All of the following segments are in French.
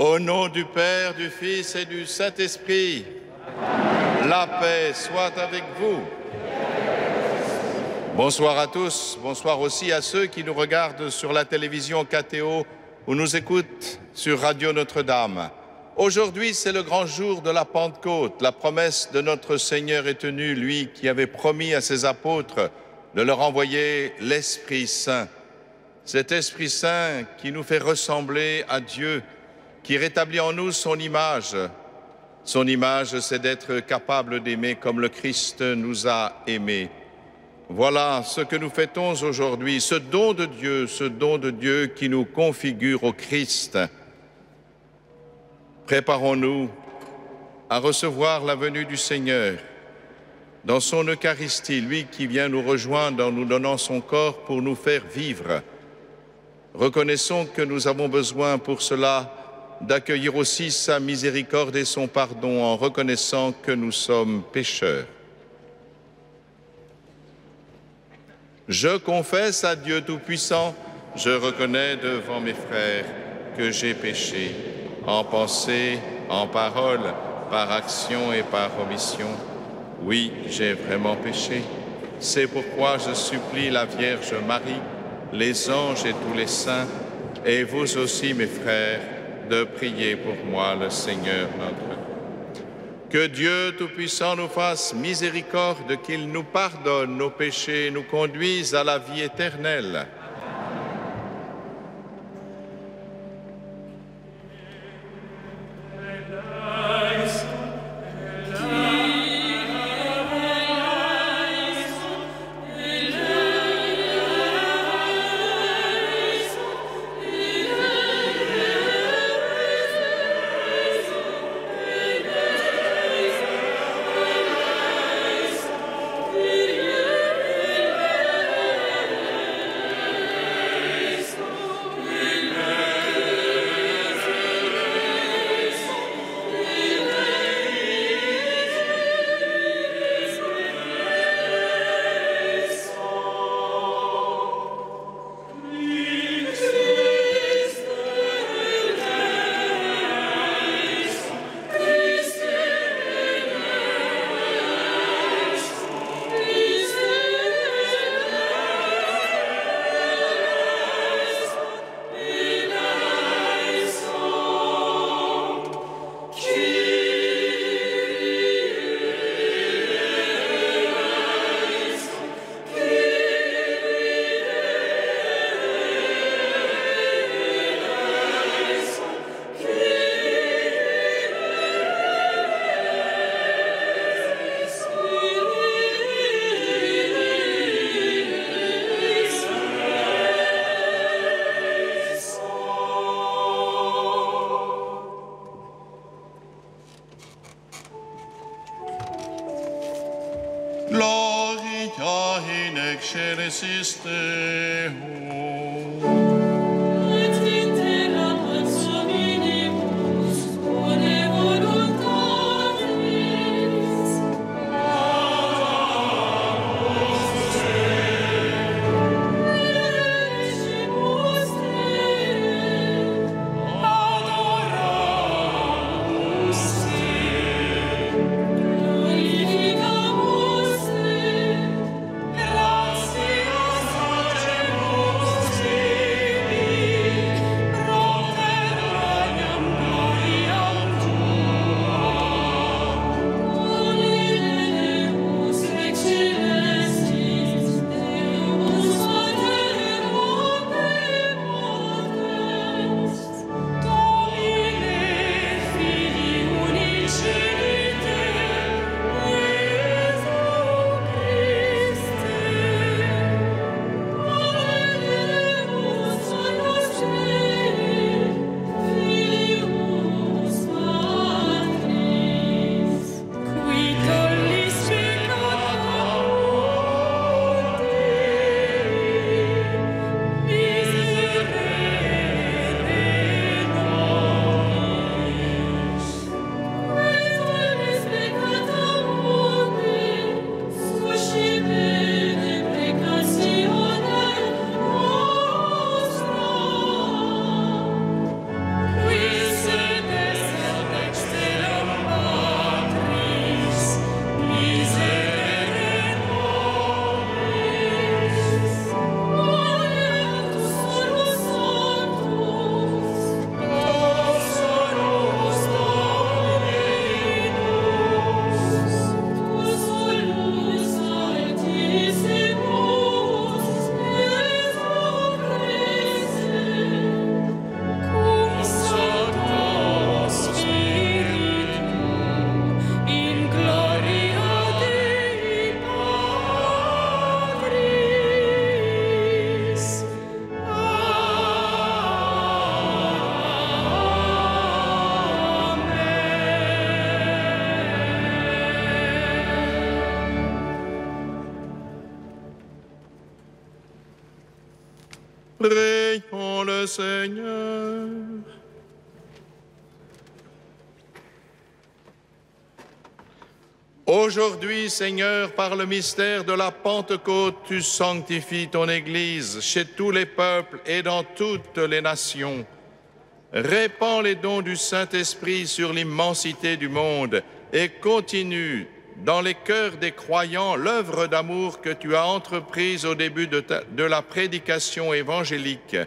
Au nom du Père, du Fils et du Saint-Esprit, la paix soit avec vous. Bonsoir à tous, bonsoir aussi à ceux qui nous regardent sur la télévision KTO ou nous écoutent sur Radio Notre-Dame. Aujourd'hui, c'est le grand jour de la Pentecôte. La promesse de notre Seigneur est tenue, lui qui avait promis à ses apôtres de leur envoyer l'Esprit Saint. Cet Esprit Saint qui nous fait ressembler à Dieu, qui rétablit en nous son image. Son image, c'est d'être capable d'aimer comme le Christ nous a aimés. Voilà ce que nous fêtons aujourd'hui, ce don de Dieu qui nous configure au Christ. Préparons-nous à recevoir la venue du Seigneur dans son Eucharistie, lui qui vient nous rejoindre en nous donnant son corps pour nous faire vivre. Reconnaissons que nous avons besoin pour cela d'accueillir aussi sa miséricorde et son pardon en reconnaissant que nous sommes pécheurs. Je confesse à Dieu Tout-Puissant, je reconnais devant mes frères que j'ai péché, en pensée, en parole, par action et par omission. Oui, j'ai vraiment péché. C'est pourquoi je supplie la Vierge Marie, les anges et tous les saints, et vous aussi, mes frères, de prier pour moi, le Seigneur notre Dieu. Que Dieu Tout-Puissant nous fasse miséricorde, qu'il nous pardonne nos péchés et nous conduise à la vie éternelle. Gloria in excelsis Deo. Et in terra pacem minibus, bone voluntatis. Adoramus Te. Elegimus Te. Adoramus Te. Glorificamus Te. Gratias facemus Te. Prions le Seigneur. Aujourd'hui, Seigneur, par le mystère de la Pentecôte, tu sanctifies ton Église chez tous les peuples et dans toutes les nations. Répands les dons du Saint-Esprit sur l'immensité du monde et continue dans les cœurs des croyants l'œuvre d'amour que tu as entreprise au début de la prédication évangélique.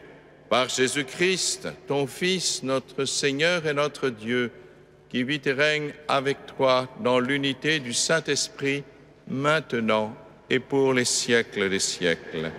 Par Jésus-Christ, ton Fils, notre Seigneur et notre Dieu, qui vit et règne avec toi dans l'unité du Saint-Esprit, maintenant et pour les siècles des siècles.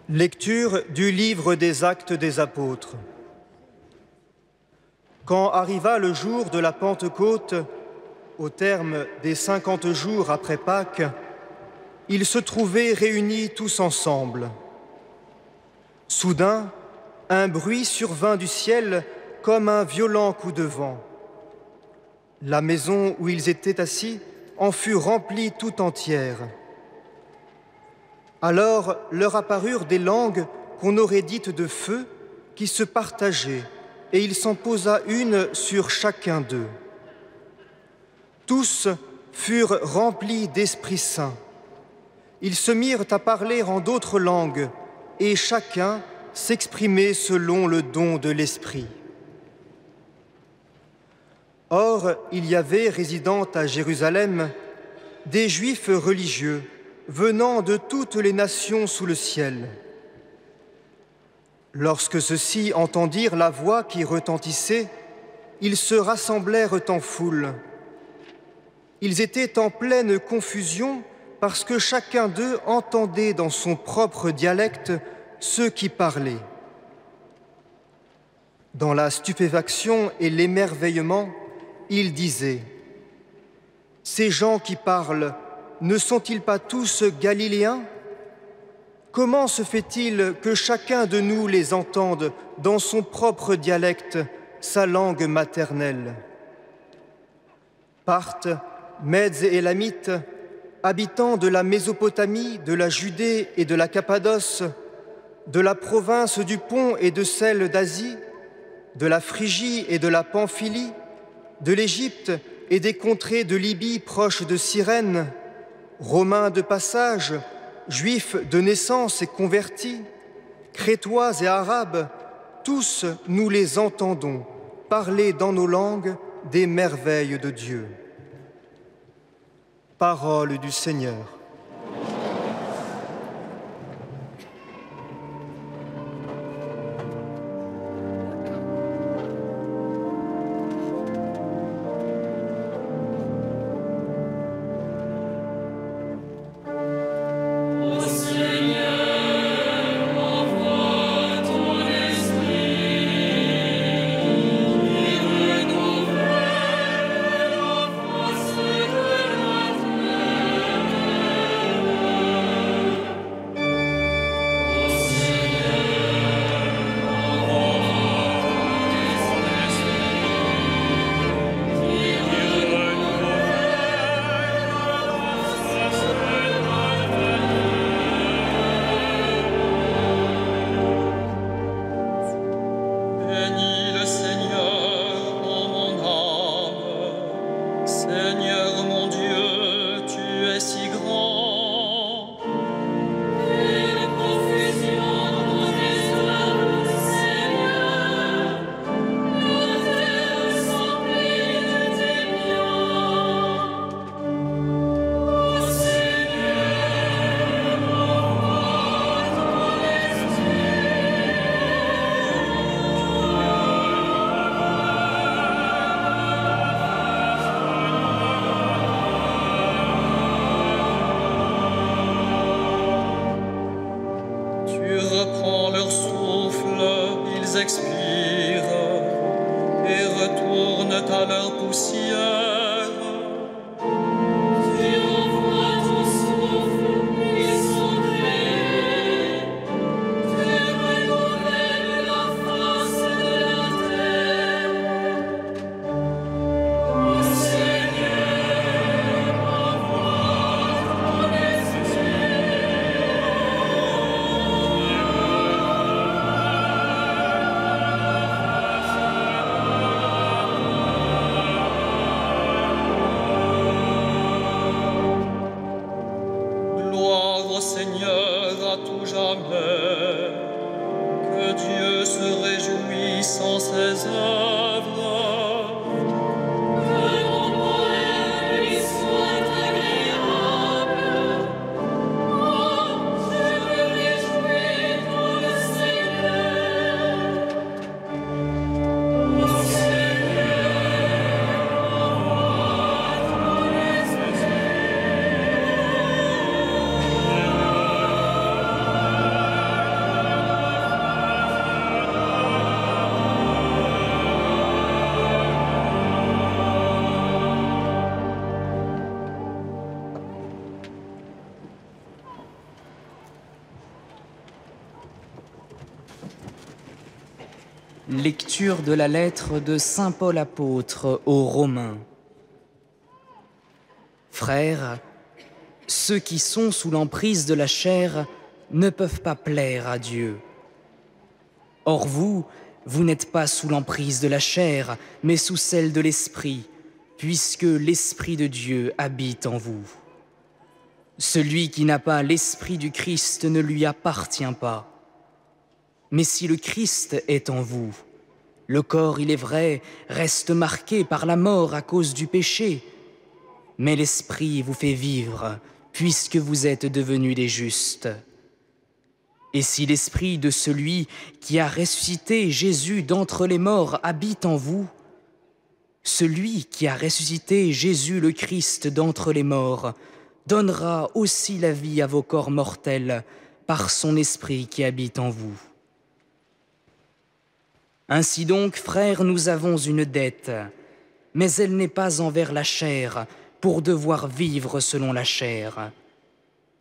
Lecture du livre des Actes des Apôtres. Quand arriva le jour de la Pentecôte, au terme des 50 jours après Pâques, ils se trouvaient réunis tous ensemble. Soudain, un bruit survint du ciel comme un violent coup de vent. La maison où ils étaient assis en fut remplie tout entière. Alors leur apparurent des langues qu'on aurait dites de feu, qui se partageaient, et il s'en posa une sur chacun d'eux. Tous furent remplis d'Esprit Saint. Ils se mirent à parler en d'autres langues, et chacun s'exprimait selon le don de l'Esprit. Or, il y avait résidant à Jérusalem des Juifs religieux, venant de toutes les nations sous le ciel. Lorsque ceux-ci entendirent la voix qui retentissait, ils se rassemblèrent en foule. Ils étaient en pleine confusion parce que chacun d'eux entendait dans son propre dialecte ceux qui parlaient. Dans la stupéfaction et l'émerveillement, ils disaient : « Ces gens qui parlent, ne sont-ils pas tous galiléens ? Comment se fait-il que chacun de nous les entende dans son propre dialecte, sa langue maternelle ? Parthes, Mèdes et Élamites, habitants de la Mésopotamie, de la Judée et de la Cappadoce, de la province du Pont et de celle d'Asie, de la Phrygie et de la Pamphylie, de l'Égypte et des contrées de Libye proches de Cyrène, Romains de passage, Juifs de naissance et convertis, Crétois et Arabes, tous nous les entendons parler dans nos langues des merveilles de Dieu. Parole du Seigneur. reprend leur souffle, ils expirent et retournent à leur poussière. Lecture de la lettre de saint Paul apôtre aux Romains. Frères, ceux qui sont sous l'emprise de la chair ne peuvent pas plaire à Dieu. Or vous n'êtes pas sous l'emprise de la chair, mais sous celle de l'Esprit, puisque l'Esprit de Dieu habite en vous. Celui qui n'a pas l'Esprit du Christ ne lui appartient pas. Mais si le Christ est en vous, le corps, il est vrai, reste marqué par la mort à cause du péché, mais l'Esprit vous fait vivre, puisque vous êtes devenus des justes. Et si l'Esprit de celui qui a ressuscité Jésus d'entre les morts habite en vous, celui qui a ressuscité Jésus le Christ d'entre les morts donnera aussi la vie à vos corps mortels par son Esprit qui habite en vous. Ainsi donc, frères, nous avons une dette, mais elle n'est pas envers la chair, pour devoir vivre selon la chair.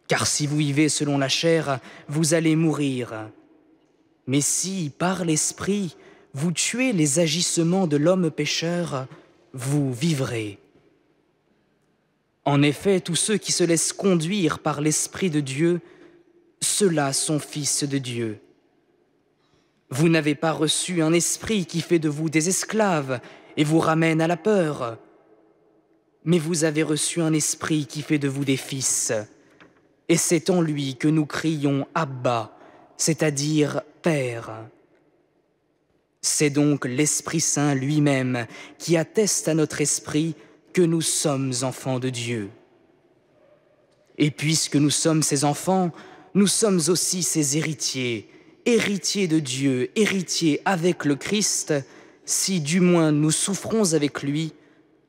Car si vous vivez selon la chair, vous allez mourir. Mais si, par l'Esprit, vous tuez les agissements de l'homme pécheur, vous vivrez. En effet, tous ceux qui se laissent conduire par l'Esprit de Dieu, ceux-là sont fils de Dieu. Vous n'avez pas reçu un esprit qui fait de vous des esclaves et vous ramène à la peur, mais vous avez reçu un esprit qui fait de vous des fils, et c'est en lui que nous crions « Abba », c'est-à-dire « Père ». C'est donc l'Esprit Saint lui-même qui atteste à notre esprit que nous sommes enfants de Dieu. Et puisque nous sommes ses enfants, nous sommes aussi ses héritiers, héritiers de Dieu, héritiers avec le Christ, si du moins nous souffrons avec lui,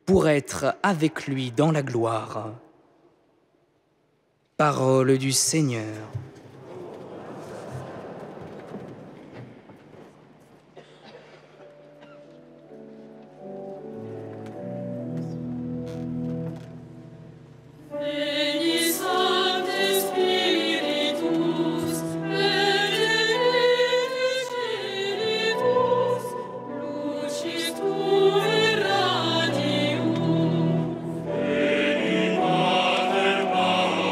pour être avec lui dans la gloire. Parole du Seigneur. Veni Mater Pauperum,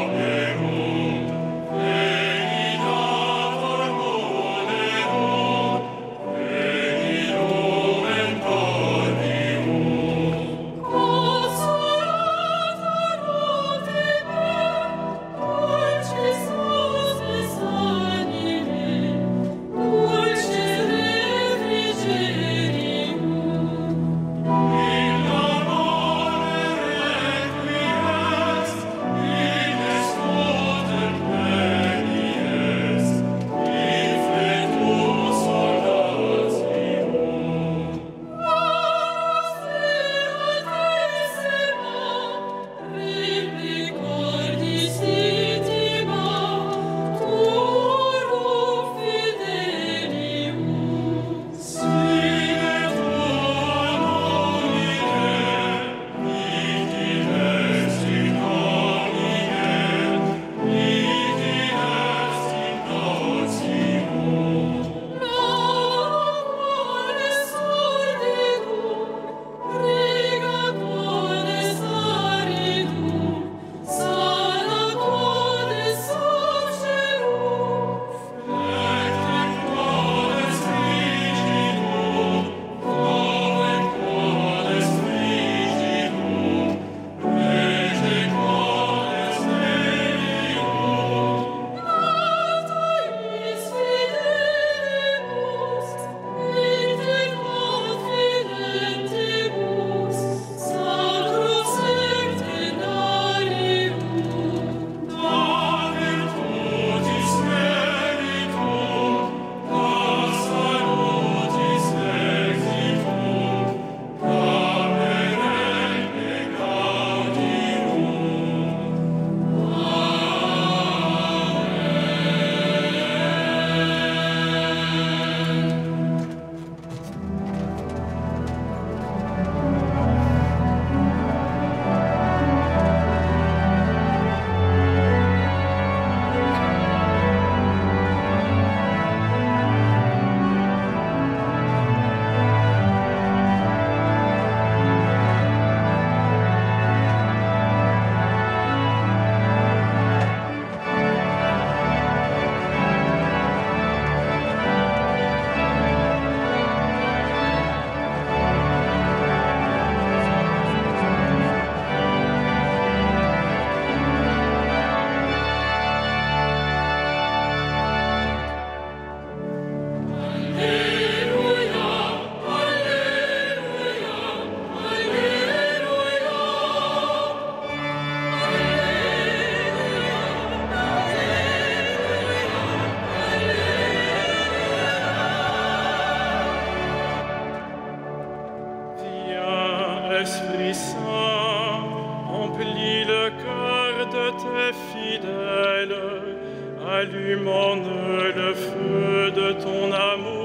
Allume-en le feu de ton amour.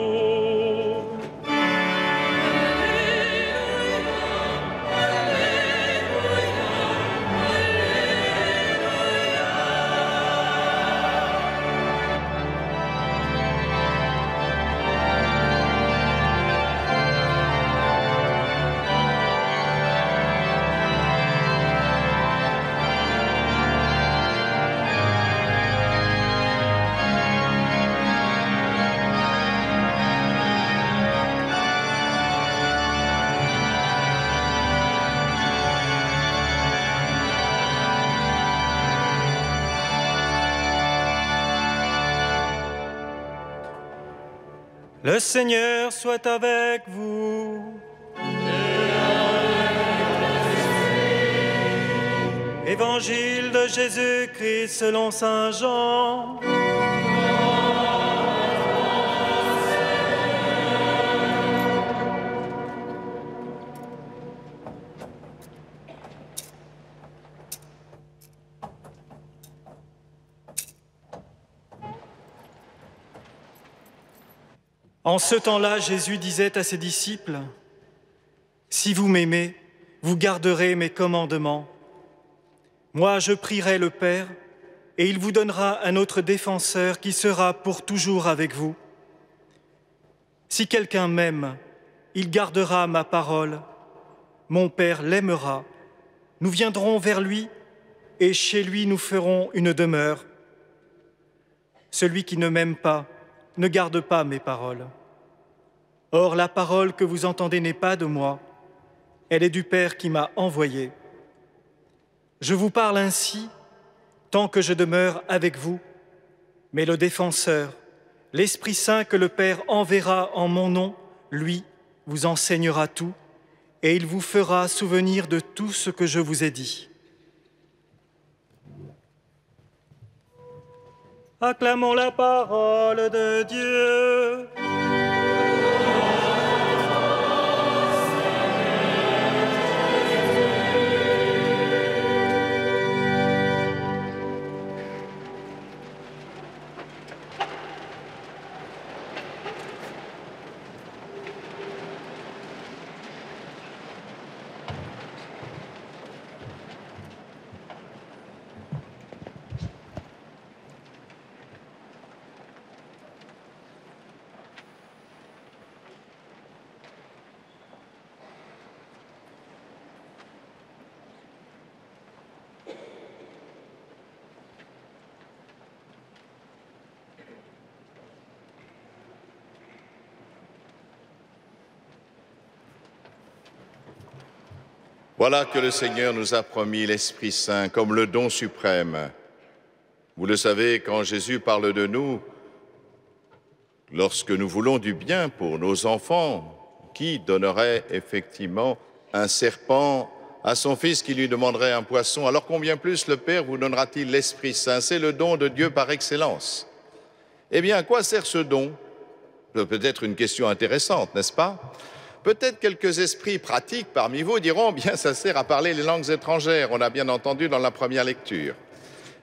Le Seigneur soit avec vous. Évangile de Jésus-Christ selon saint Jean. En ce temps-là, Jésus disait à ses disciples, « Si vous m'aimez, vous garderez mes commandements. Moi, je prierai le Père, et il vous donnera un autre défenseur qui sera pour toujours avec vous. Si quelqu'un m'aime, il gardera ma parole. Mon Père l'aimera. Nous viendrons vers lui, et chez lui nous ferons une demeure. Celui qui ne m'aime pas ne garde pas mes paroles. Or, la parole que vous entendez n'est pas de moi, elle est du Père qui m'a envoyé. Je vous parle ainsi, tant que je demeure avec vous, mais le Défenseur, l'Esprit Saint que le Père enverra en mon nom, lui, vous enseignera tout, et il vous fera souvenir de tout ce que je vous ai dit. Acclamons la parole de Dieu. Voilà que le Seigneur nous a promis l'Esprit Saint comme le don suprême. Vous le savez, quand Jésus parle de nous, lorsque nous voulons du bien pour nos enfants, qui donnerait effectivement un serpent à son fils qui lui demanderait un poisson? Alors combien plus le Père vous donnera-t-il l'Esprit Saint? C'est le don de Dieu par excellence. Eh bien, à quoi sert ce don? Peut-être une question intéressante, n'est-ce pas? Peut-être quelques esprits pratiques parmi vous diront, bien, ça sert à parler les langues étrangères, on a bien entendu dans la première lecture.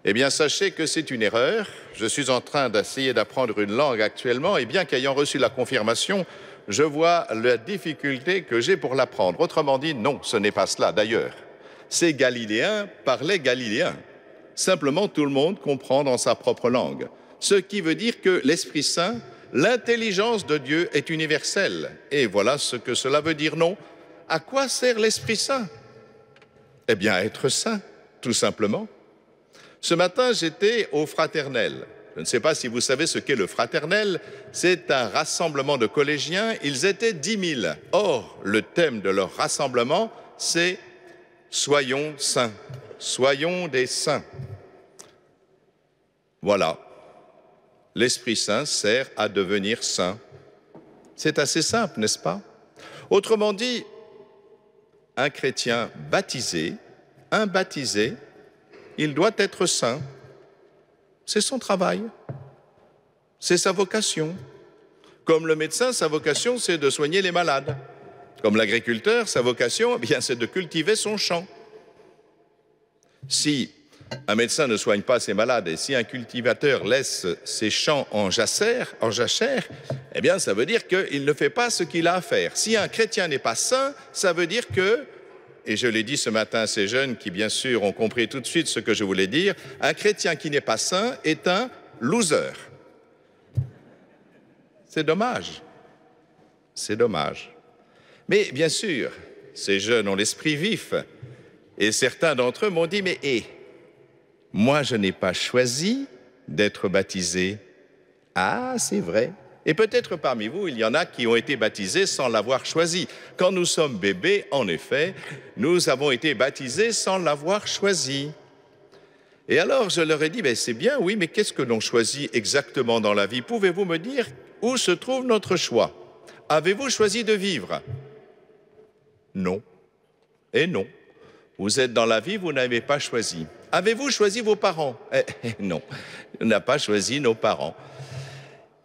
Eh bien, sachez que c'est une erreur. Je suis en train d'essayer d'apprendre une langue actuellement, et bien qu'ayant reçu la confirmation, je vois la difficulté que j'ai pour l'apprendre. Autrement dit, non, ce n'est pas cela. D'ailleurs, ces Galiléens parlaient galiléen. Simplement, tout le monde comprend dans sa propre langue. Ce qui veut dire que l'Esprit Saint, l'intelligence de Dieu est universelle. Et voilà ce que cela veut dire, non? À quoi sert l'Esprit Saint? Eh bien, à être saint, tout simplement. Ce matin, j'étais au fraternel. Je ne sais pas si vous savez ce qu'est le fraternel. C'est un rassemblement de collégiens. Ils étaient 10 000. Or, le thème de leur rassemblement, c'est « Soyons saints, soyons des saints ». Voilà. L'Esprit Saint sert à devenir saint. C'est assez simple, n'est-ce pas? Autrement dit, un chrétien baptisé, un baptisé, il doit être saint. C'est son travail, c'est sa vocation. Comme le médecin, sa vocation, c'est de soigner les malades. Comme l'agriculteur, sa vocation, eh bien, c'est de cultiver son champ. Si Un médecin ne soigne pas ses malades, et si un cultivateur laisse ses champs en jachère, eh bien ça veut dire qu'il ne fait pas ce qu'il a à faire. Si un chrétien n'est pas saint, ça veut dire que, et je l'ai dit ce matin à ces jeunes qui bien sûr ont compris tout de suite ce que je voulais dire, un chrétien qui n'est pas saint est un loser. C'est dommage. C'est dommage. Mais bien sûr, ces jeunes ont l'esprit vif, et certains d'entre eux m'ont dit, mais moi, je n'ai pas choisi d'être baptisé. Ah, c'est vrai. Et peut-être parmi vous, il y en a qui ont été baptisés sans l'avoir choisi. Quand nous sommes bébés, en effet, nous avons été baptisés sans l'avoir choisi. Et alors, je leur ai dit, c'est bien, oui, mais qu'est-ce que l'on choisit exactement dans la vie? Pouvez-vous me dire où se trouve notre choix? Avez-vous choisi de vivre? Non. Et non. Vous êtes dans la vie, vous n'avez pas choisi. Avez-vous choisi vos parents? Non, on n'a pas choisi nos parents.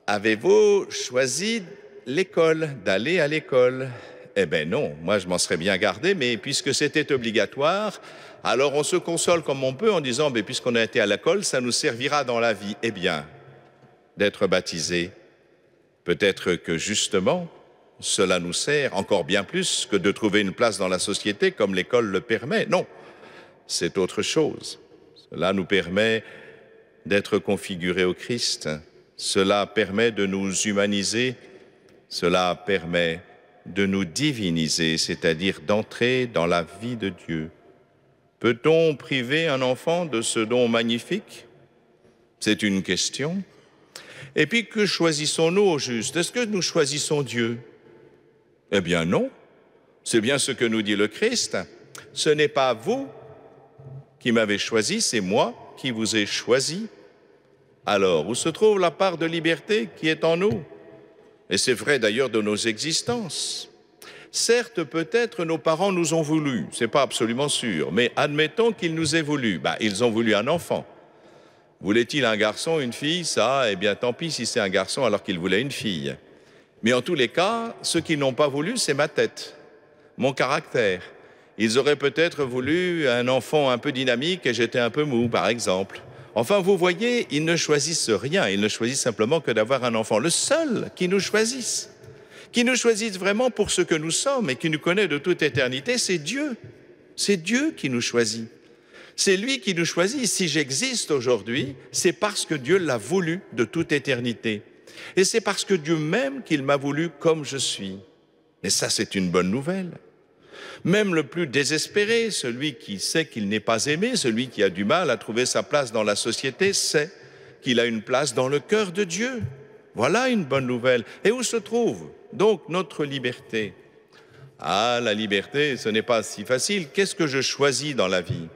Avez-vous choisi l'école, d'aller à l'école? Eh bien non, moi je m'en serais bien gardé, mais puisque c'était obligatoire, alors on se console comme on peut en disant, puisqu'on a été à l'école, ça nous servira dans la vie. Eh bien, d'être baptisé, peut-être que justement, cela nous sert encore bien plus que de trouver une place dans la société comme l'école le permet. Non, c'est autre chose. Cela nous permet d'être configurés au Christ. Cela permet de nous humaniser. Cela permet de nous diviniser, c'est-à-dire d'entrer dans la vie de Dieu. Peut-on priver un enfant de ce don magnifique? C'est une question. Et puis, que choisissons-nous au juste? Est-ce que nous choisissons Dieu? Eh bien non, c'est bien ce que nous dit le Christ. Ce n'est pas vous qui m'avez choisi, c'est moi qui vous ai choisi. Alors, où se trouve la part de liberté qui est en nous? Et c'est vrai d'ailleurs de nos existences. Certes, peut-être nos parents nous ont voulu, c'est pas absolument sûr, mais admettons qu'ils nous aient voulu. Ils ont voulu un enfant. Voulait-il un garçon, une fille? Ça, eh bien tant pis si c'est un garçon alors qu'il voulait une fille. Mais en tous les cas, ce qu'ils n'ont pas voulu, c'est ma tête, mon caractère. Ils auraient peut-être voulu un enfant un peu dynamique et j'étais un peu mou, par exemple. Enfin, vous voyez, ils ne choisissent rien, ils ne choisissent simplement que d'avoir un enfant. Le seul qui nous choisisse vraiment pour ce que nous sommes et qui nous connaît de toute éternité, c'est Dieu. C'est Dieu qui nous choisit. C'est lui qui nous choisit. Si j'existe aujourd'hui, c'est parce que Dieu l'a voulu de toute éternité. Et c'est parce que Dieu m'aime qu'il m'a voulu comme je suis. Et ça, c'est une bonne nouvelle. Même le plus désespéré, celui qui sait qu'il n'est pas aimé, celui qui a du mal à trouver sa place dans la société, sait qu'il a une place dans le cœur de Dieu. Voilà une bonne nouvelle. Et où se trouve donc notre liberté? Ah, la liberté, ce n'est pas si facile. Qu'est-ce que je choisis dans la vie?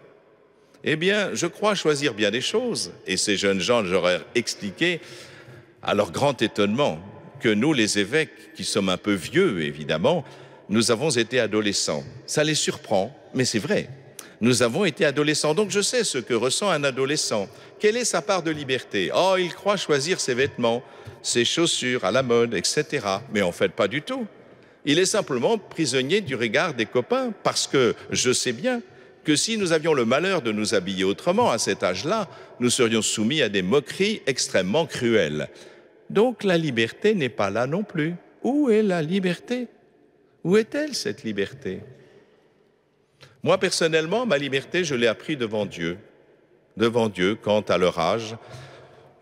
Eh bien, je crois choisir bien des choses. Et ces jeunes gens, j'aurais expliqué à leur grand étonnement que nous, les évêques, qui sommes un peu vieux, évidemment, nous avons été adolescents. Ça les surprend, mais c'est vrai. Nous avons été adolescents, donc je sais ce que ressent un adolescent. Quelle est sa part de liberté? Oh, il croit choisir ses vêtements, ses chaussures à la mode, etc. Mais en fait, pas du tout. Il est simplement prisonnier du regard des copains, parce que je sais bien que si nous avions le malheur de nous habiller autrement à cet âge-là, nous serions soumis à des moqueries extrêmement cruelles. Donc la liberté n'est pas là non plus. Où est la liberté? Où est-elle, cette liberté? Moi, personnellement, ma liberté, je l'ai appris devant Dieu. Devant Dieu, quand, à leur âge,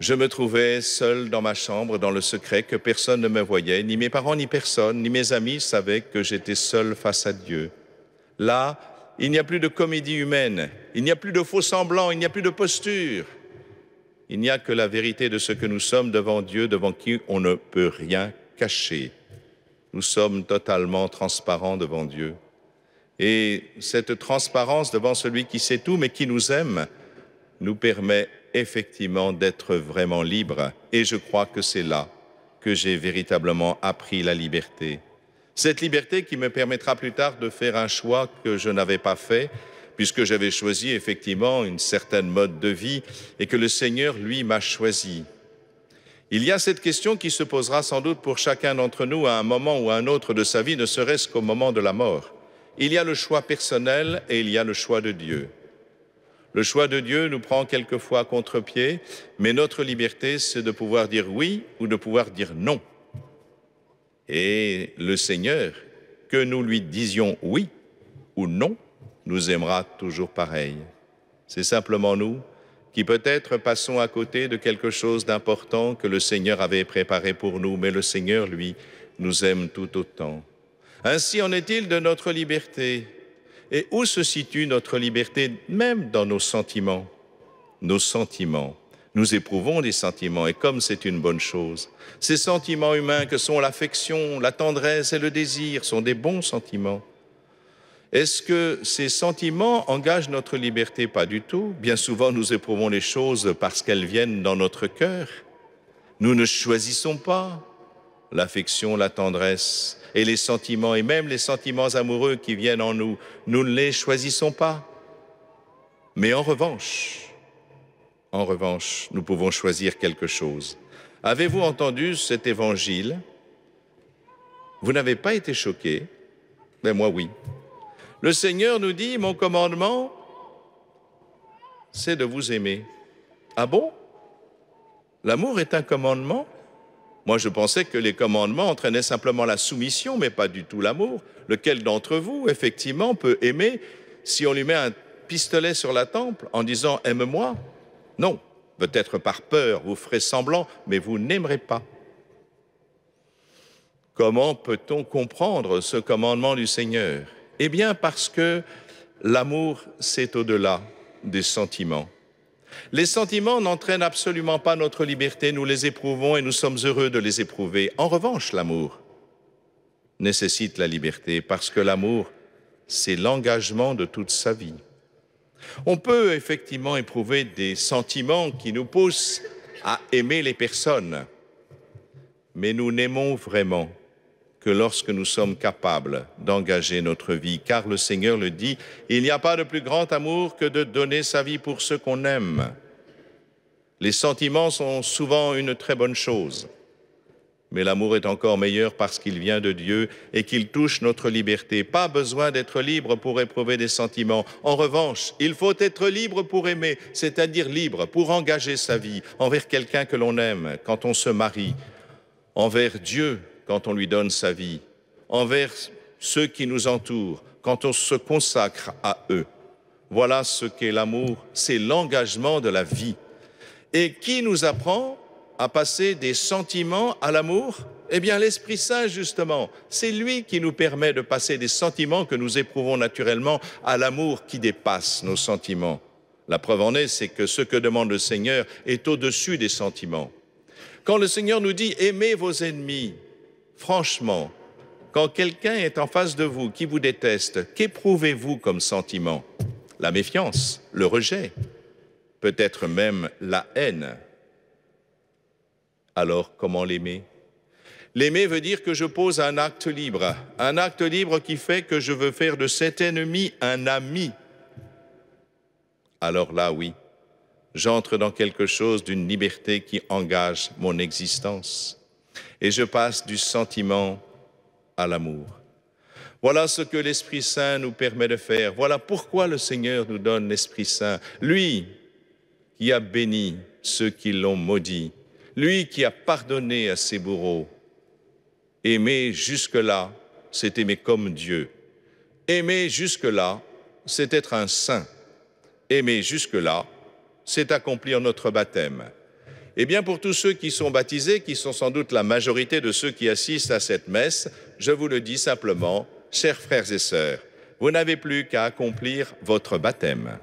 je me trouvais seul dans ma chambre, dans le secret, que personne ne me voyait, ni mes parents, ni personne, ni mes amis savaient que j'étais seul face à Dieu. Là, il n'y a plus de comédie humaine, il n'y a plus de faux semblants, il n'y a plus de posture. Il n'y a que la vérité de ce que nous sommes devant Dieu, devant qui on ne peut rien cacher. Nous sommes totalement transparents devant Dieu. Et cette transparence devant celui qui sait tout, mais qui nous aime, nous permet effectivement d'être vraiment libres. Et je crois que c'est là que j'ai véritablement appris la liberté. Cette liberté qui me permettra plus tard de faire un choix que je n'avais pas fait, puisque j'avais choisi effectivement une certaine mode de vie et que le Seigneur, lui, m'a choisi. Il y a cette question qui se posera sans doute pour chacun d'entre nous à un moment ou à un autre de sa vie, ne serait-ce qu'au moment de la mort. Il y a le choix personnel et il y a le choix de Dieu. Le choix de Dieu nous prend quelquefois à contre-pied, mais notre liberté, c'est de pouvoir dire oui ou de pouvoir dire non. Et le Seigneur, que nous lui disions oui ou non, nous aimera toujours pareil. C'est simplement nous qui peut-être passons à côté de quelque chose d'important que le Seigneur avait préparé pour nous, mais le Seigneur, lui, nous aime tout autant. Ainsi en est-il de notre liberté. Et où se situe notre liberté, même dans nos sentiments? Nos sentiments. Nous éprouvons des sentiments, et comme c'est une bonne chose, ces sentiments humains que sont l'affection, la tendresse et le désir sont des bons sentiments. Est-ce que ces sentiments engagent notre liberté? Pas du tout. Bien souvent, nous éprouvons les choses parce qu'elles viennent dans notre cœur. Nous ne choisissons pas l'affection, la tendresse et les sentiments, et même les sentiments amoureux qui viennent en nous. Nous ne les choisissons pas. Mais en revanche, nous pouvons choisir quelque chose. Avez-vous entendu cet évangile? Vous n'avez pas été choqués? Mais moi, oui. Le Seigneur nous dit, mon commandement, c'est de vous aimer. Ah bon? L'amour est un commandement? Moi, je pensais que les commandements entraînaient simplement la soumission, mais pas du tout l'amour. Lequel d'entre vous, effectivement, peut aimer si on lui met un pistolet sur la tempe en disant « aime-moi » ? Non, peut-être par peur, vous ferez semblant, mais vous n'aimerez pas. Comment peut-on comprendre ce commandement du Seigneur? Eh bien, parce que l'amour, c'est au-delà des sentiments. Les sentiments n'entraînent absolument pas notre liberté, nous les éprouvons et nous sommes heureux de les éprouver. En revanche, l'amour nécessite la liberté parce que l'amour, c'est l'engagement de toute sa vie. On peut effectivement éprouver des sentiments qui nous poussent à aimer les personnes, mais nous n'aimons vraiment que lorsque nous sommes capables d'engager notre vie, car le Seigneur le dit, il n'y a pas de plus grand amour que de donner sa vie pour ceux qu'on aime. Les sentiments sont souvent une très bonne chose, mais l'amour est encore meilleur parce qu'il vient de Dieu et qu'il touche notre liberté. Pas besoin d'être libre pour éprouver des sentiments. En revanche, il faut être libre pour aimer, c'est-à-dire libre pour engager sa vie envers quelqu'un que l'on aime quand on se marie, envers Dieu quand on lui donne sa vie, envers ceux qui nous entourent, quand on se consacre à eux. Voilà ce qu'est l'amour, c'est l'engagement de la vie. Et qui nous apprend à passer des sentiments à l'amour? Eh bien, l'Esprit Saint, justement, c'est lui qui nous permet de passer des sentiments que nous éprouvons naturellement à l'amour qui dépasse nos sentiments. La preuve en est, c'est que ce que demande le Seigneur est au-dessus des sentiments. Quand le Seigneur nous dit « aimez vos ennemis », franchement, quand quelqu'un est en face de vous qui vous déteste, qu'éprouvez-vous comme sentiment? La méfiance, le rejet, peut-être même la haine. Alors, comment l'aimer? L'aimer veut dire que je pose un acte libre qui fait que je veux faire de cet ennemi un ami. Alors là, oui, j'entre dans quelque chose d'une liberté qui engage mon existence. Et je passe du sentiment à l'amour. Voilà ce que l'Esprit Saint nous permet de faire. Voilà pourquoi le Seigneur nous donne l'Esprit Saint. Lui qui a béni ceux qui l'ont maudit. Lui qui a pardonné à ses bourreaux. Aimer jusque-là, c'est aimer comme Dieu. Aimer jusque-là, c'est être un saint. Aimer jusque-là, c'est accomplir notre baptême. Eh bien, pour tous ceux qui sont baptisés, qui sont sans doute la majorité de ceux qui assistent à cette messe, je vous le dis simplement, chers frères et sœurs, vous n'avez plus qu'à accomplir votre baptême.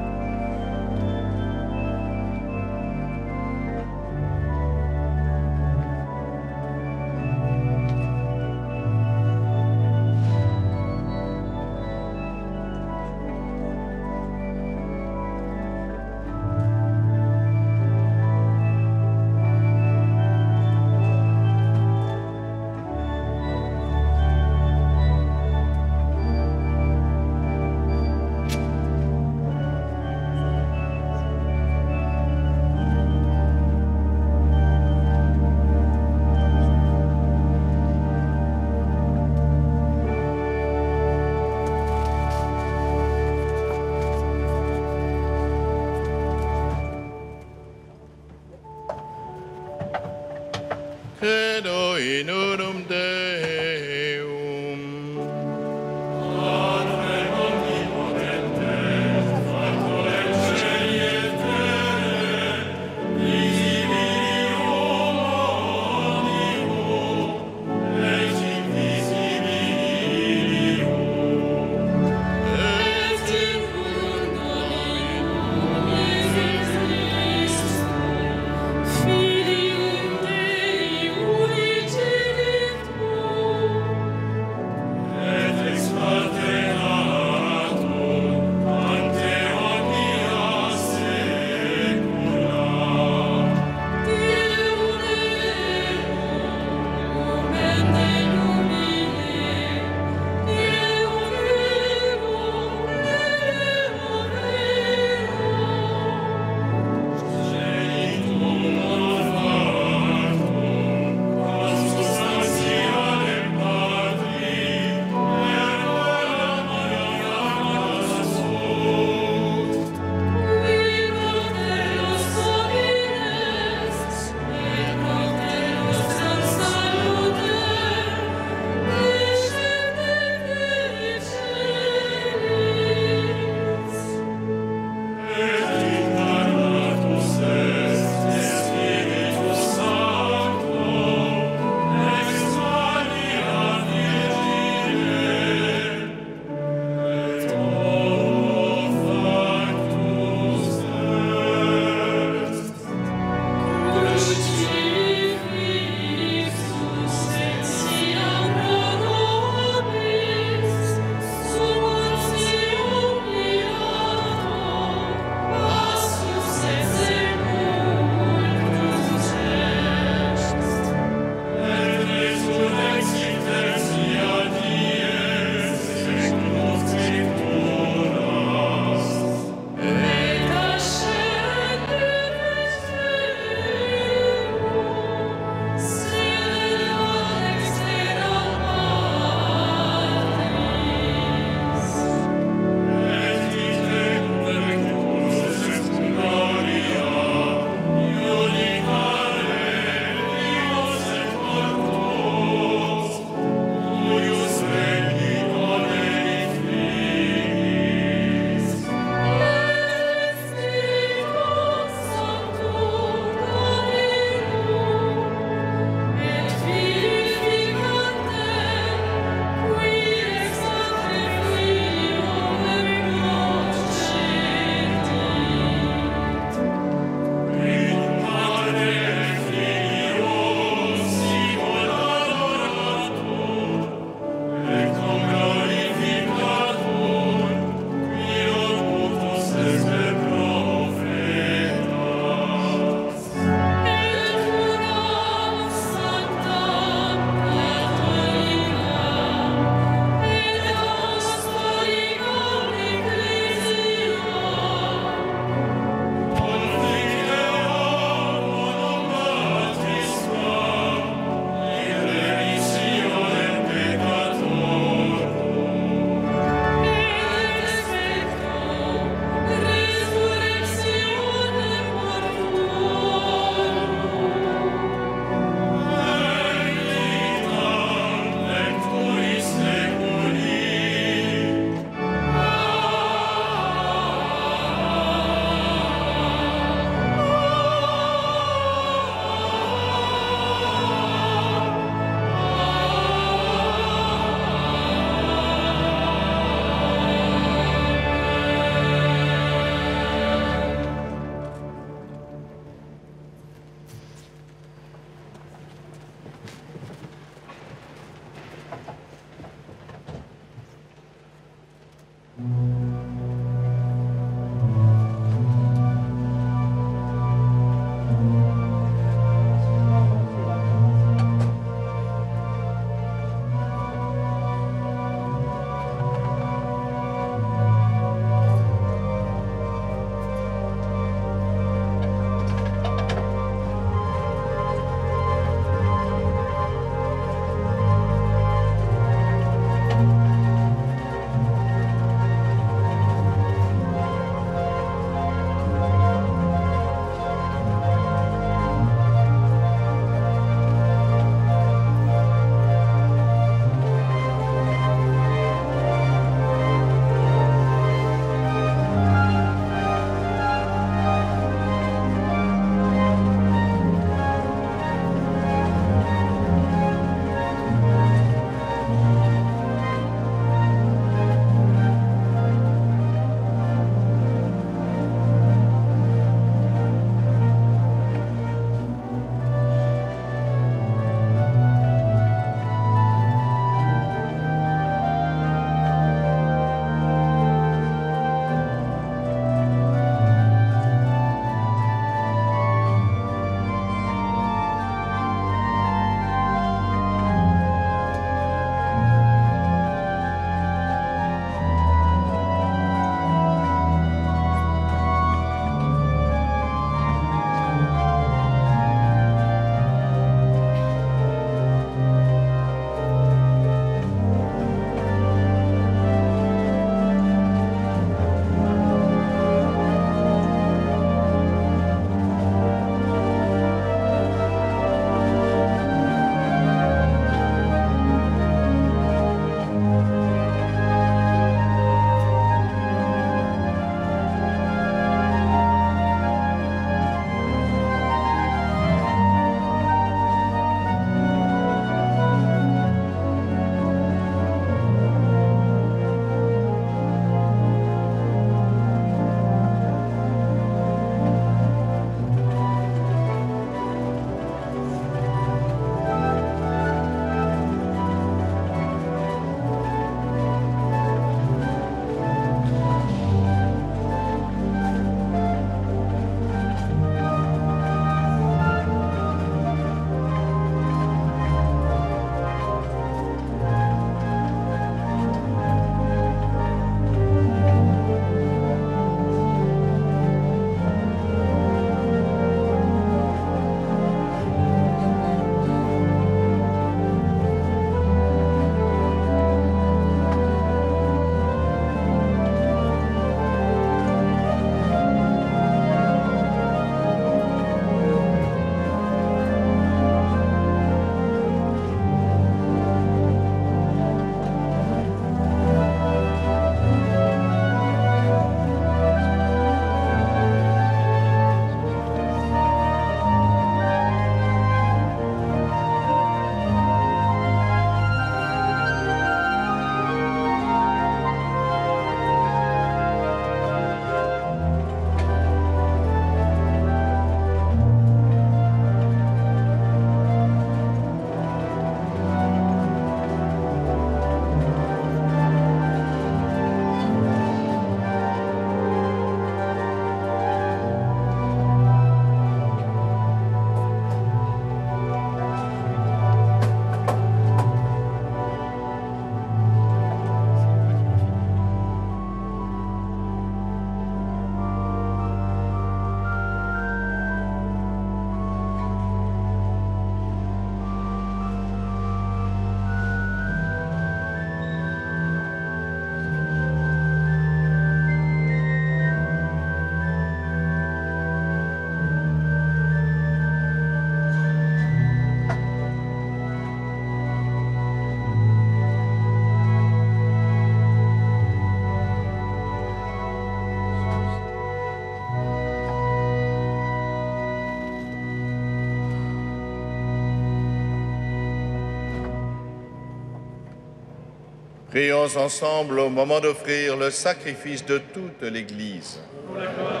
Prions ensemble au moment d'offrir le sacrifice de toute l'Église. Pour la gloire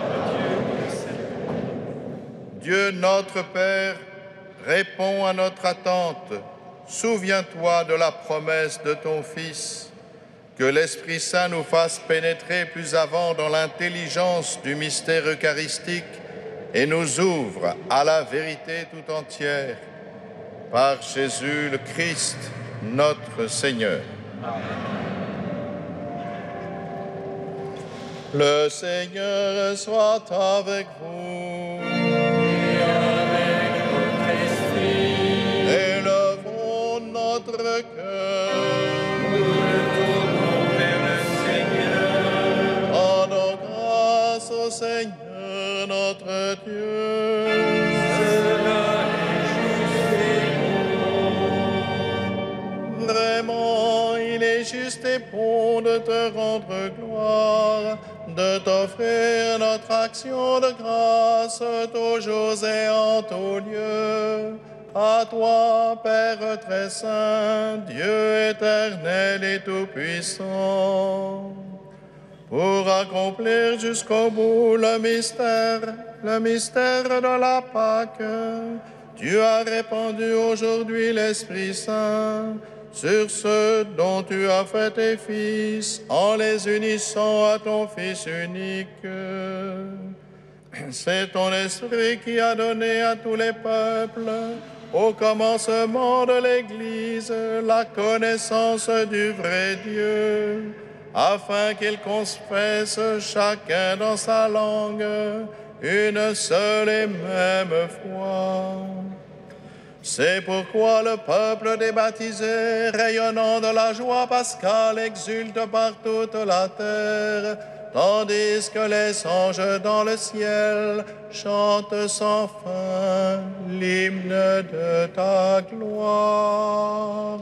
de Dieu, Dieu notre Père, réponds à notre attente. Souviens-toi de la promesse de ton Fils. Que l'Esprit Saint nous fasse pénétrer plus avant dans l'intelligence du mystère eucharistique et nous ouvre à la vérité tout entière. Par Jésus le Christ, notre Seigneur. Le Seigneur soit avec vous. Et avec votre esprit, Élevons notre cœur. tournons vers le Seigneur. Rendons grâce au Seigneur notre Dieu. Cela est juste et bon. Vraiment, il est juste et bon de te rendre gloire, de t'offrir notre action de grâce toujours et en tout lieu. À toi, Père très saint, Dieu éternel et tout-puissant, pour accomplir jusqu'au bout le mystère de la Pâque, tu as répandu aujourd'hui l'Esprit Saint sur ceux dont tu as fait tes fils, en les unissant à ton Fils unique. C'est ton Esprit qui a donné à tous les peuples, au commencement de l'Église, la connaissance du vrai Dieu, afin qu'ils confessent chacun dans sa langue une seule et même foi. C'est pourquoi le peuple des baptisés, rayonnant de la joie pascale, exulte par toute la terre, tandis que les anges dans le ciel chantent sans fin l'hymne de ta gloire.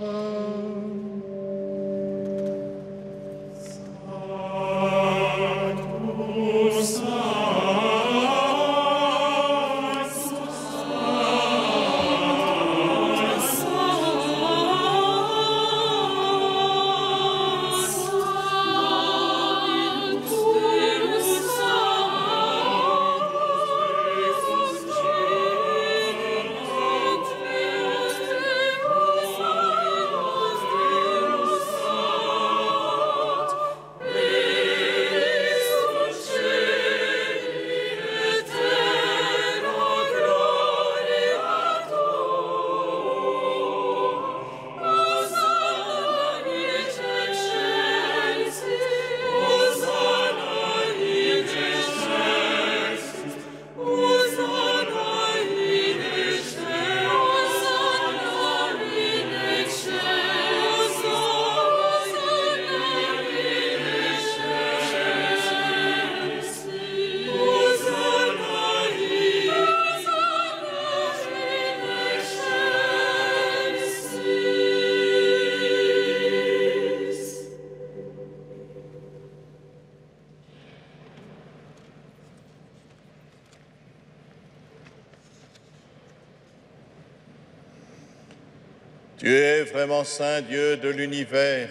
Tu es vraiment Saint Dieu de l'univers,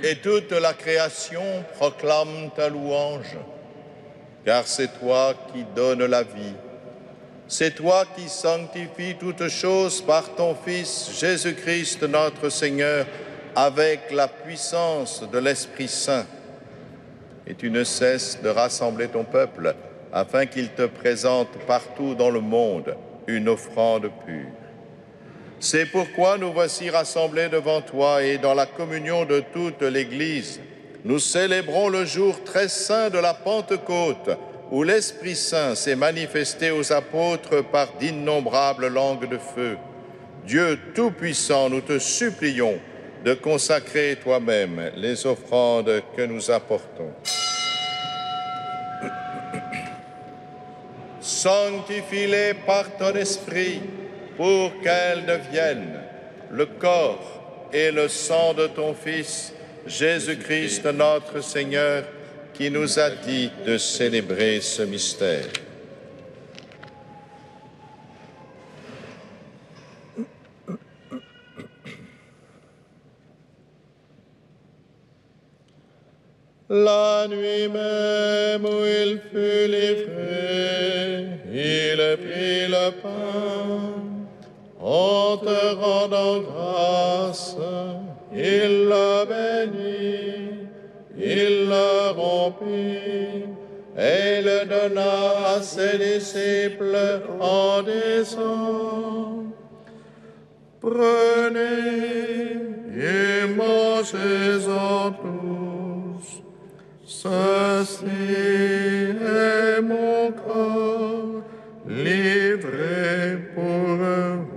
et toute la création proclame ta louange, car c'est toi qui donnes la vie. C'est toi qui sanctifies toutes choses par ton Fils Jésus-Christ notre Seigneur, avec la puissance de l'Esprit Saint. Et tu ne cesses de rassembler ton peuple, afin qu'il te présente partout dans le monde une offrande pure. C'est pourquoi nous voici rassemblés devant toi et dans la communion de toute l'Église, nous célébrons le jour très saint de la Pentecôte, où l'Esprit Saint s'est manifesté aux apôtres par d'innombrables langues de feu. Dieu Tout-Puissant, nous te supplions de consacrer toi-même les offrandes que nous apportons. Sanctifie-les par ton Esprit, pour qu'elles deviennent le corps et le sang de ton Fils, Jésus-Christ notre Seigneur, qui nous a dit de célébrer ce mystère. La nuit même où il fut livré, il prit le pain. En te rendant grâce, il le bénit, il le rompit et le donna à ses disciples en disant: Prenez et mangez-en tous. Ceci est mon corps livré pour vous.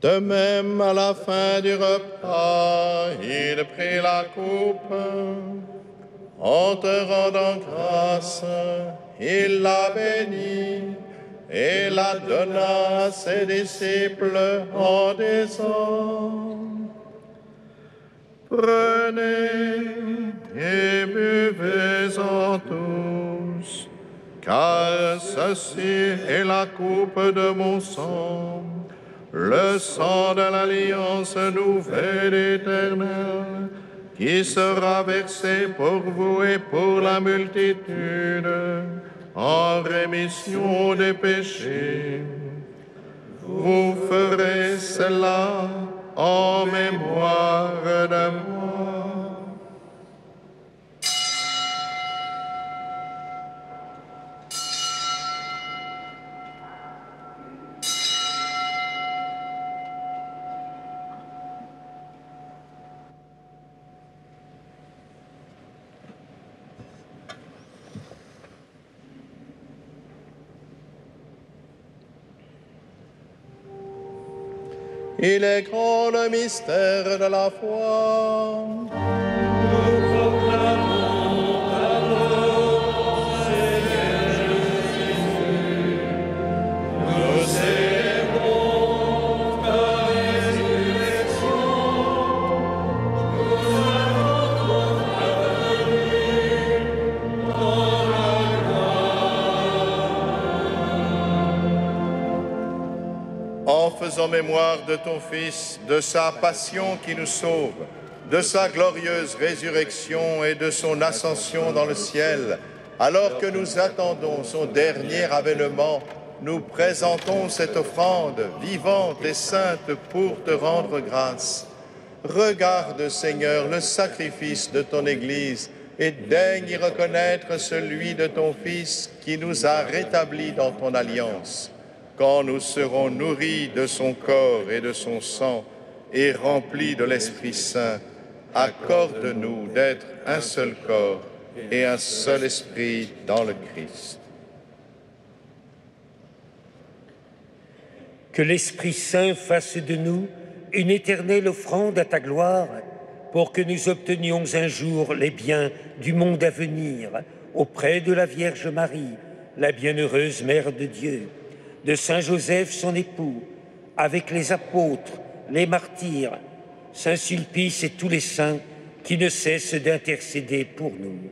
De même, à la fin du repas, il prit la coupe. En te rendant grâce, il la bénit et la donna à ses disciples en disant: Prenez et buvez-en tous, car ceci est la coupe de mon sang, le sang de l'alliance nouvelle et éternelle, qui sera versé pour vous et pour la multitude en rémission des péchés. Vous ferez cela en mémoire de moi. Il est grand le mystère de la foi. Nous proclamons ta mort, Seigneur Jésus. Nous célébrons ta résurrection. Nous annonçons ta venue dans la gloire. En faisant mémoire de ton Fils, de sa passion qui nous sauve, de sa glorieuse résurrection et de son ascension dans le ciel, alors que nous attendons son dernier avènement, nous présentons cette offrande vivante et sainte pour te rendre grâce. Regarde, Seigneur, le sacrifice de ton Église et daigne y reconnaître celui de ton Fils qui nous a rétablis dans ton alliance. Quand nous serons nourris de son corps et de son sang et remplis de l'Esprit Saint, accorde-nous d'être un seul corps et un seul esprit dans le Christ. Que l'Esprit Saint fasse de nous une éternelle offrande à ta gloire, pour que nous obtenions un jour les biens du monde à venir, auprès de la Vierge Marie, la bienheureuse Mère de Dieu, de Saint Joseph son époux, avec les apôtres, les martyrs, Saint Sulpice et tous les saints qui ne cessent d'intercéder pour nous.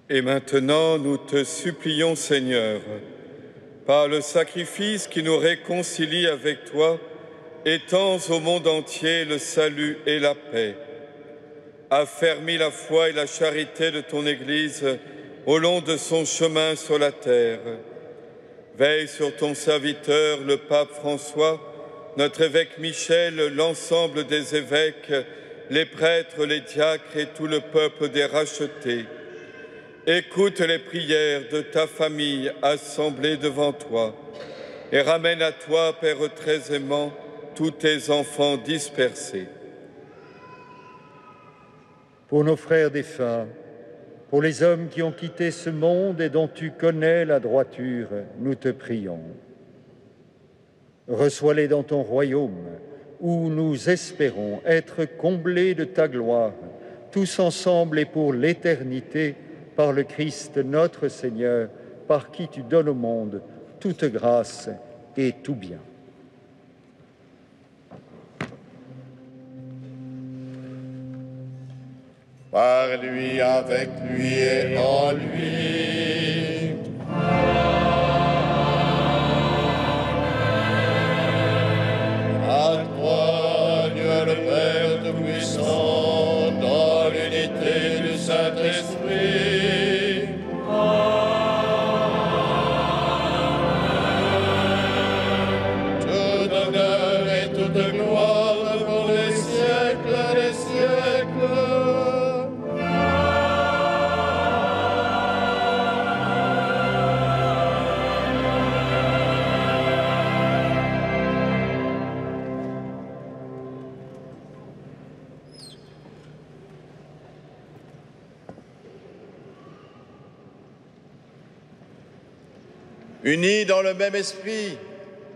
Et maintenant, nous te supplions, Seigneur, par le sacrifice qui nous réconcilie avec toi, étends au monde entier le salut et la paix. Affermis la foi et la charité de ton Église au long de son chemin sur la terre. Veille sur ton serviteur, le pape François, notre évêque Michel, l'ensemble des évêques, les prêtres, les diacres et tout le peuple des rachetés. Écoute les prières de ta famille assemblée devant toi et ramène à toi, Père très aimant, tous tes enfants dispersés. Pour nos frères défunts, pour les hommes qui ont quitté ce monde et dont tu connais la droiture, nous te prions. Reçois-les dans ton royaume, où nous espérons être comblés de ta gloire, tous ensemble et pour l'éternité, par le Christ notre Seigneur, par qui tu donnes au monde toute grâce et tout bien. Par lui, avec lui et en lui. À toi, Dieu le Père Tout-Puissant, dans l'unité du Saint-Esprit. Tout honneur et toute gloire pour les siècles des siècles. Unis dans le même esprit,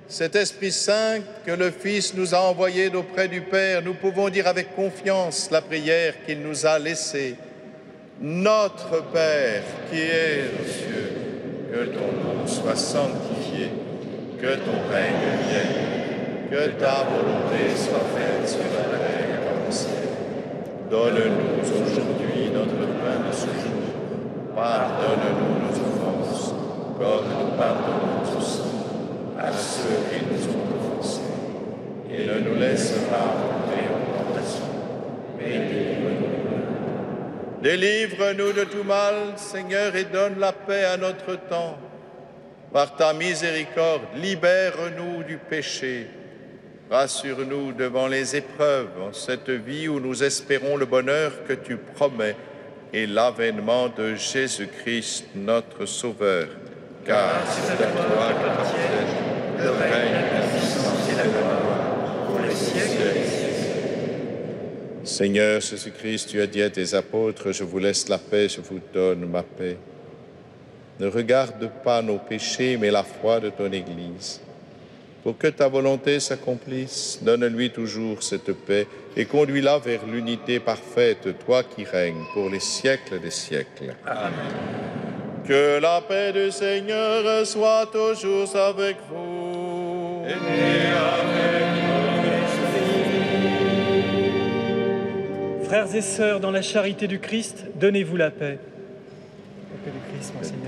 cet Esprit Saint que le Fils nous a envoyé d'auprès du Père, nous pouvons dire avec confiance la prière qu'il nous a laissée. Notre Père qui es aux cieux, que ton nom soit sanctifié, que ton règne vienne, que ta volonté soit faite sur la terre comme au ciel. Donne-nous aujourd'hui notre pain de ce jour. Pardonne-nous nos offenses, comme nous pardonnons aussi à ceux qui nous ont offensés. Et ne nous laisse pas tomber en tentation, mais délivre-nous du mal. Délivre-nous de tout mal, Seigneur, et donne la paix à notre temps. Par ta miséricorde, libère-nous du péché. Rassure-nous devant les épreuves en cette vie où nous espérons le bonheur que tu promets et l'avènement de Jésus-Christ, notre Sauveur. Car c'est à toi qu'appartiennent le règne, la puissance et la gloire pour les siècles des siècles. Seigneur Jésus-Christ, tu as dit à tes apôtres, je vous laisse la paix, je vous donne ma paix. Ne regarde pas nos péchés, mais la foi de ton Église. Pour que ta volonté s'accomplisse, donne-lui toujours cette paix et conduis-la vers l'unité parfaite, toi qui règnes pour les siècles des siècles. Amen. Que la paix du Seigneur soit toujours avec vous. Et avec votre esprit. Frères et sœurs, dans la charité du Christ, donnez-vous la paix. La paix du Christ, mon Seigneur.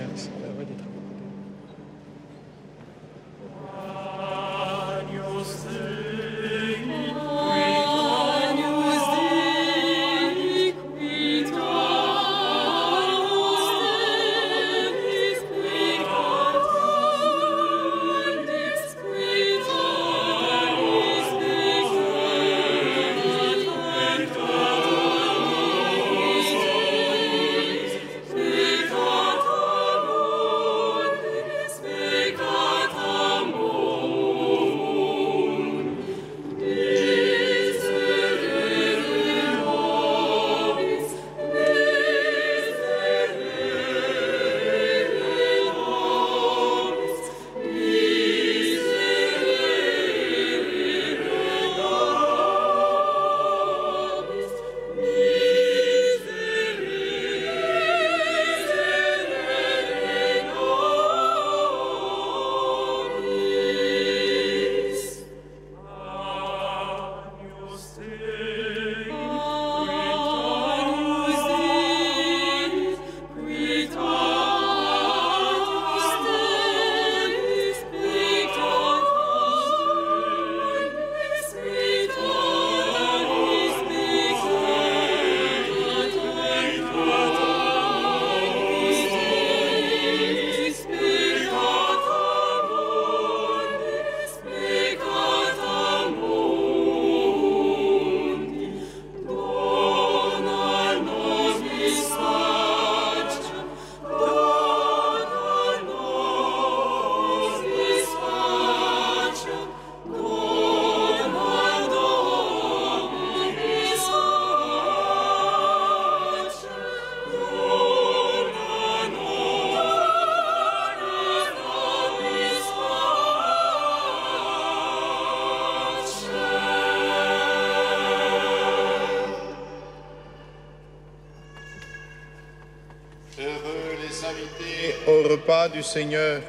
au repas du Seigneur.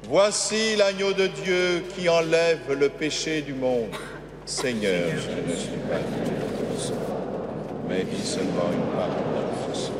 Voici l'agneau de Dieu qui enlève le péché du monde. Seigneur, je ne suis pas digne, mais dis seulement une parole de ce.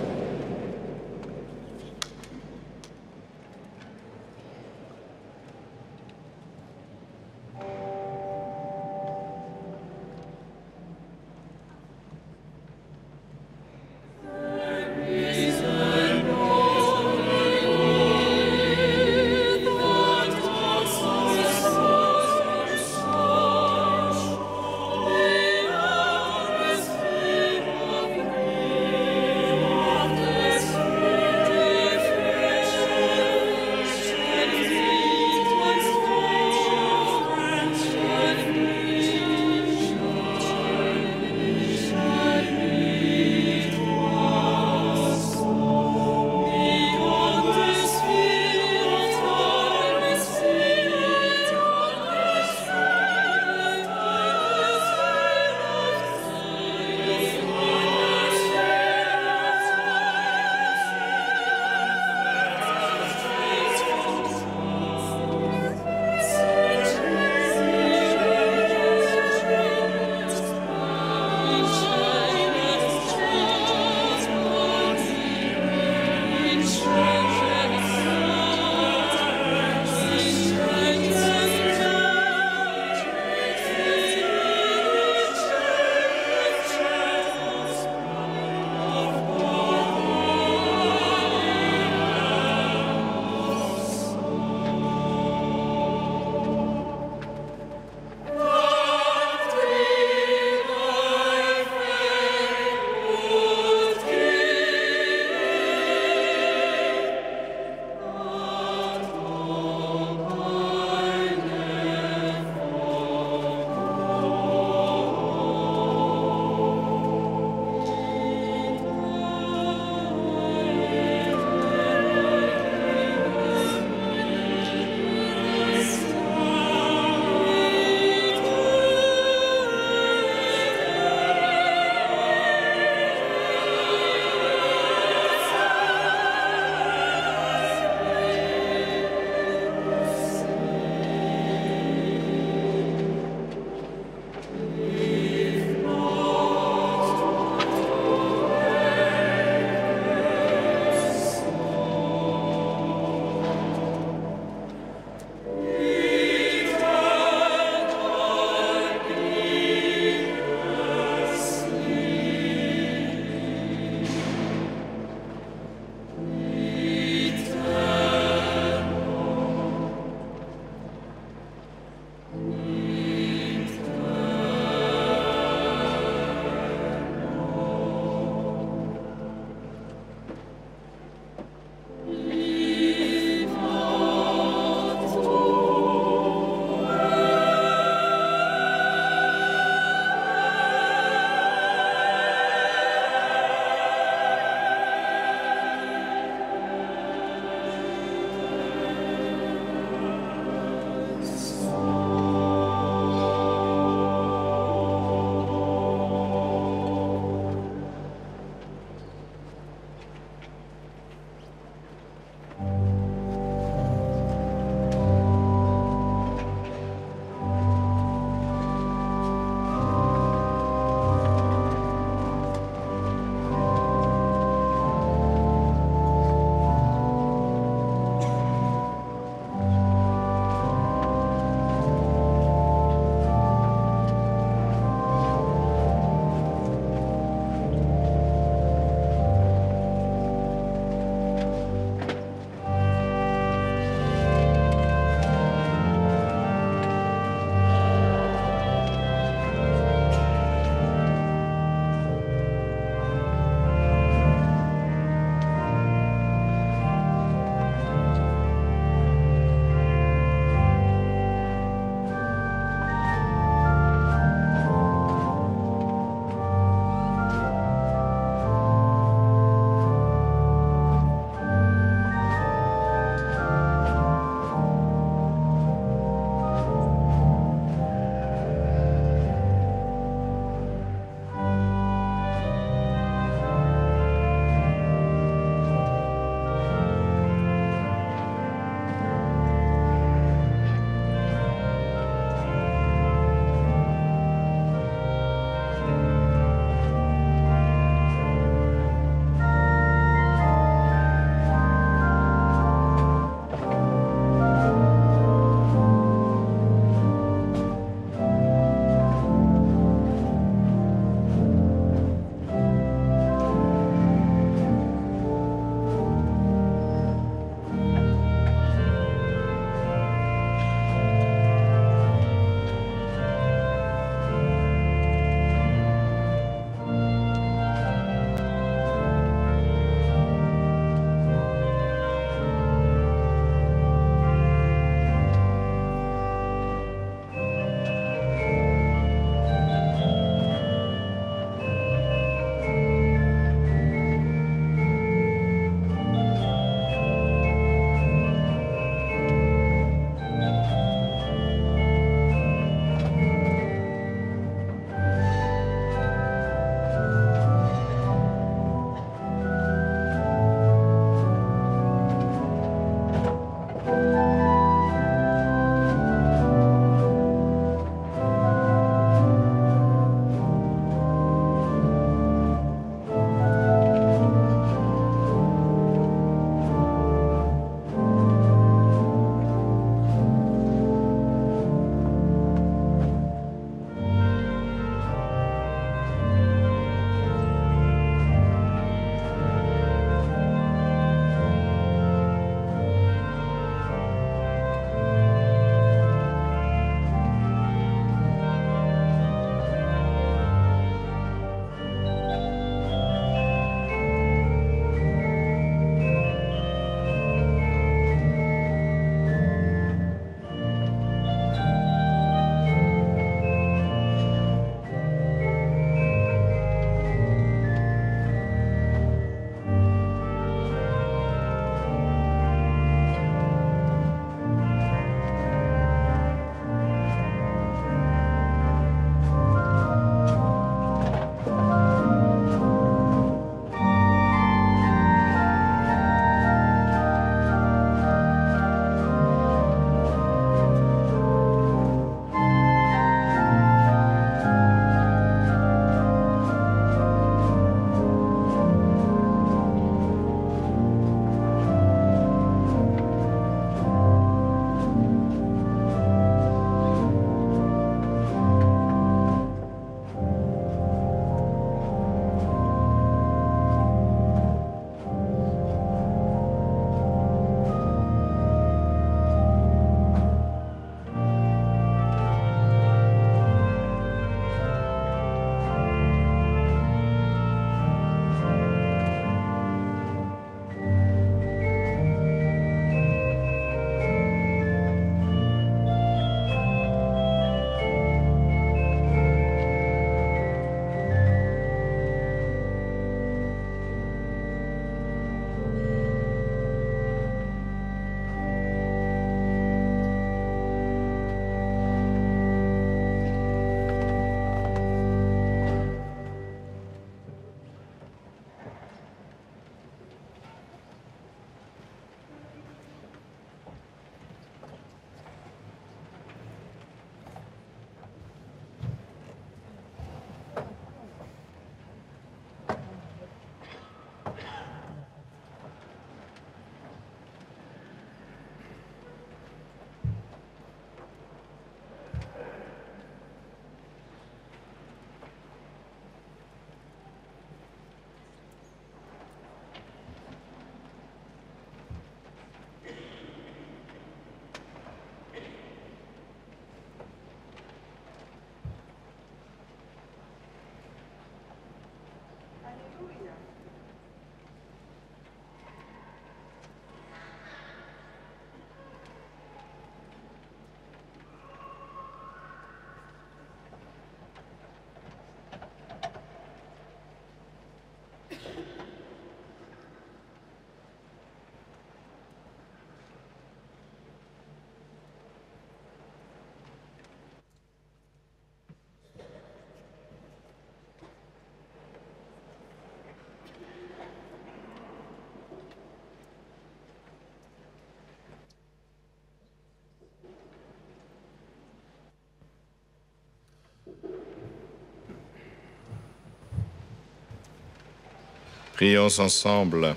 Prions ensemble.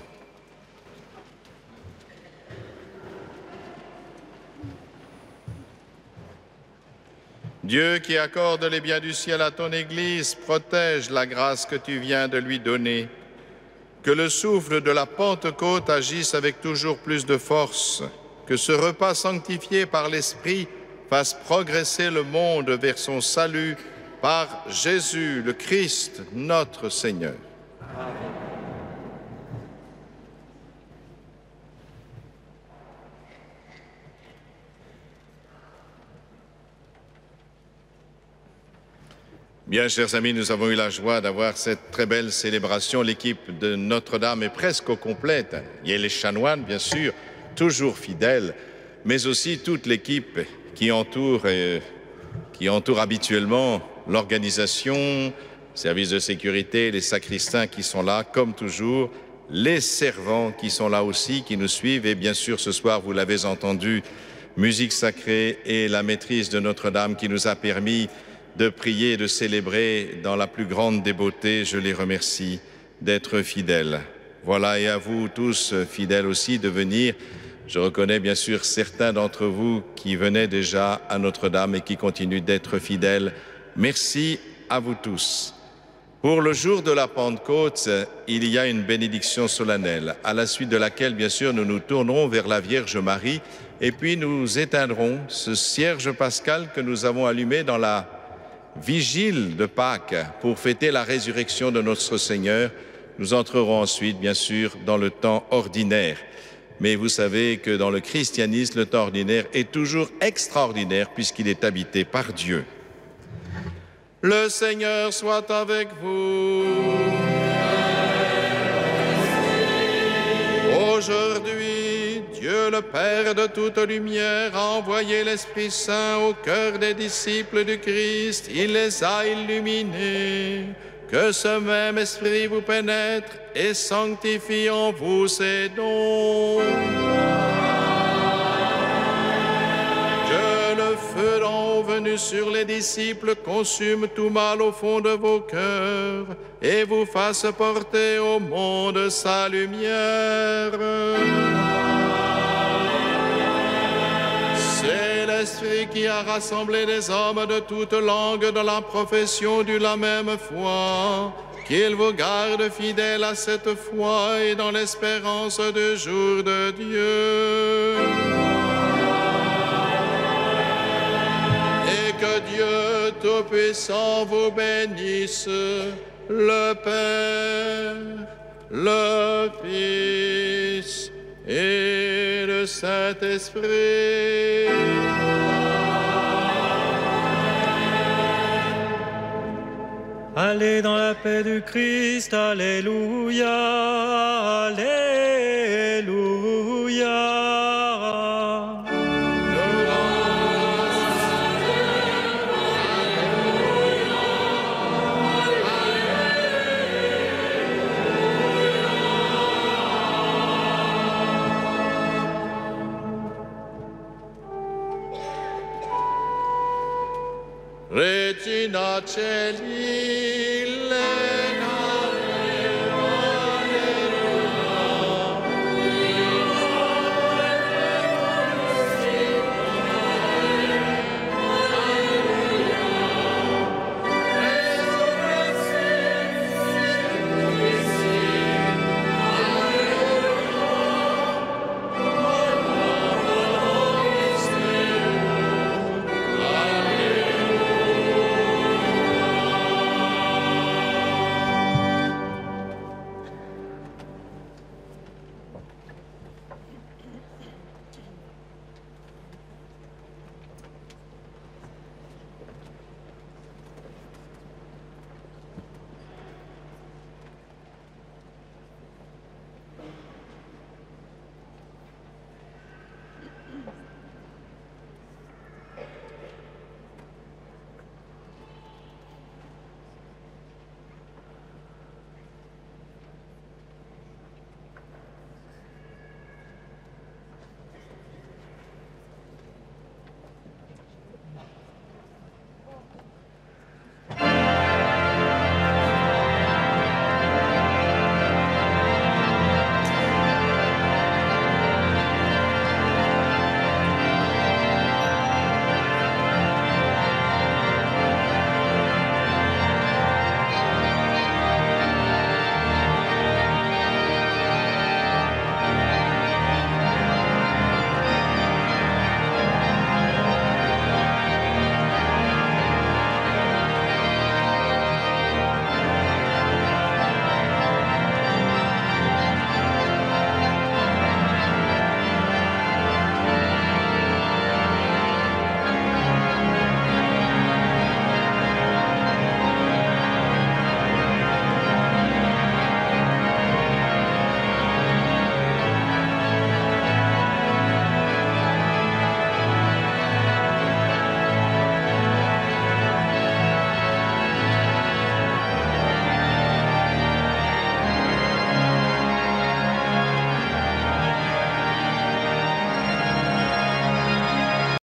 Dieu qui accorde les biens du ciel à ton Église, protège la grâce que tu viens de lui donner. Que le souffle de la Pentecôte agisse avec toujours plus de force. Que ce repas sanctifié par l'Esprit fasse progresser le monde vers son salut par Jésus le Christ, notre Seigneur. Bien, chers amis, nous avons eu la joie d'avoir cette très belle célébration. L'équipe de Notre-Dame est presque au complète. Il y a les chanoines, bien sûr, toujours fidèles, mais aussi toute l'équipe qui entoure habituellement l'organisation, services de sécurité, les sacristains qui sont là, comme toujours, les servants qui sont là aussi, qui nous suivent. Et bien sûr, ce soir, vous l'avez entendu, musique sacrée et la maîtrise de Notre-Dame qui nous a permis de prier et de célébrer dans la plus grande des beautés. Je les remercie d'être fidèles. Voilà, et à vous tous, fidèles aussi, de venir. Je reconnais bien sûr certains d'entre vous qui venaient déjà à Notre-Dame et qui continuent d'être fidèles. Merci à vous tous. Pour le jour de la Pentecôte, il y a une bénédiction solennelle, à la suite de laquelle, bien sûr, nous nous tournerons vers la Vierge Marie et puis nous éteindrons ce cierge pascal que nous avons allumé dans la vigile de Pâques pour fêter la résurrection de notre Seigneur. Nous entrerons ensuite, bien sûr, dans le temps ordinaire. Mais vous savez que dans le christianisme, le temps ordinaire est toujours extraordinaire puisqu'il est habité par Dieu. Le Seigneur soit avec vous. Aujourd'hui, Dieu le Père de toute lumière a envoyé l'Esprit Saint au cœur des disciples du Christ. Il les a illuminés. Que ce même Esprit vous pénètre et sanctifie en vous ses dons. Que le feu d'en haut venu sur les disciples consume tout mal au fond de vos cœurs et vous fasse porter au monde sa lumière. C'est l'Esprit qui a rassemblé des hommes de toutes langues dans la profession de la même foi, qu'il vous garde fidèles à cette foi et dans l'espérance du jour de Dieu. Et que Dieu Tout-Puissant vous bénisse, le Père, le Fils et le Saint-Esprit. Allez dans la paix du Christ, alléluia, alléluia. Regina Celi,